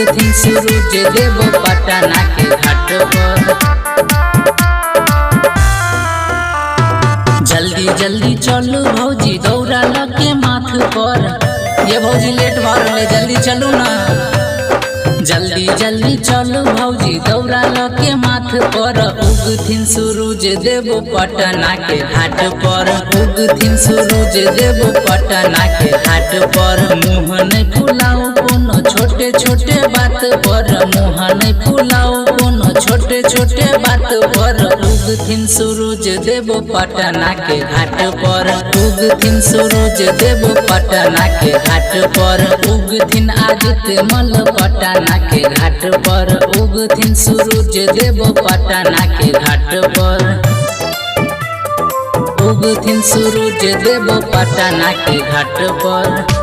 उगथिन सूरज देव पटना के घाट पर। जल्दी जल्दी चलू भौजी दौड़ा लगे माथ पर। ये भौजी लेट भर रहे, जल्दी चलू ना। जल्दी जल्दी चलू भौजी दौड़ा लगे माथ पर। उगथिन सूरज देव पटना के घाट पर। उगथिन सूरज देव पटना के घाट पर। मुँह नहीं फुलाओ कोनो छोटे छोटे बात पर। मुँह नहीं फुलाओ कोनो छोटे छोटे बात पर। उगथिन सूरज देव पटना के घाट पर। उगथिन सूरज देव पटना के घाट पर। उगथिन आदित्य मल पटना के घाट पर। उगथिन सूरज देव पटना के घाट पर। उगथिन सूरज देव पटना के घाट पर।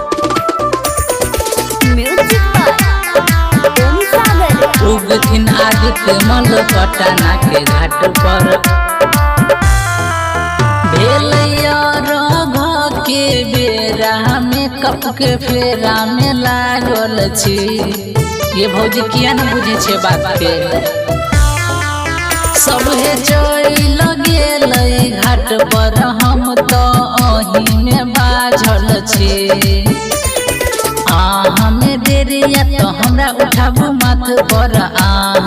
उगथिन आदित्य मल पटना के घाट पर। भेलैया रघ के बेरा में कप के फेरा में लागल छी। ये भौजी किया न बुझे छे बात के। सबहे चल गेलै घाट पर, हम तो अही में बाझल छी। हमें देरिया तो हमरा उठाबू माथ पर।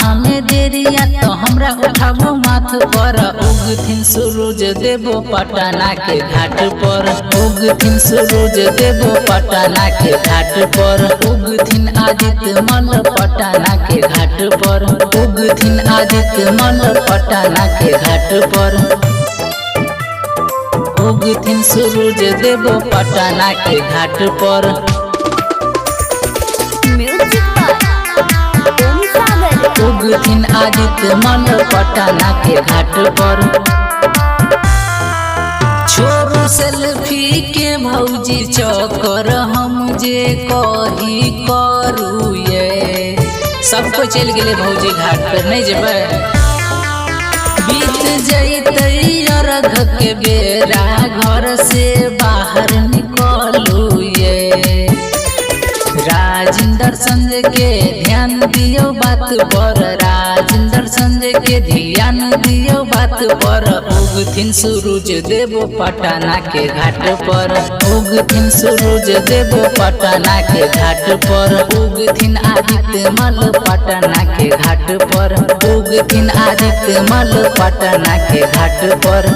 हमें देरिया तो हमरा उठाबू माथ पर। उगथिन सूरज देव पटना के घाट पर। उगथिन सूरज देव पटना के घाट पर। उगथिन आदित्य मल पटना के घाट पर। उगथिन आदित्य मल पटना के घाट पर। उगथिन सूरज देव पटना के घाट पर। उगथिन आदित्य मल पटना के घाट पर। छोरू सेल्फी के भौजी चक्कर हम जे कही करू ये। सब कोई चल गेले भौजी घाट पर, नहीं जेबै। बीत जैतै अर्घ के बेरा, घर से बाहर निकलू ये। राजिंदर संजय के ध्यान दियो बात पर। राजिंदर संजय के ध्यान दियो बात पर। उगथिन सूरज देव पटना के घाट पर। उगथिन सूरज देव पटना के घाट पर। उगथिन आदित्य मल पटना के घाट पर। उगथिन आदित्य मल पटना के घाट पर।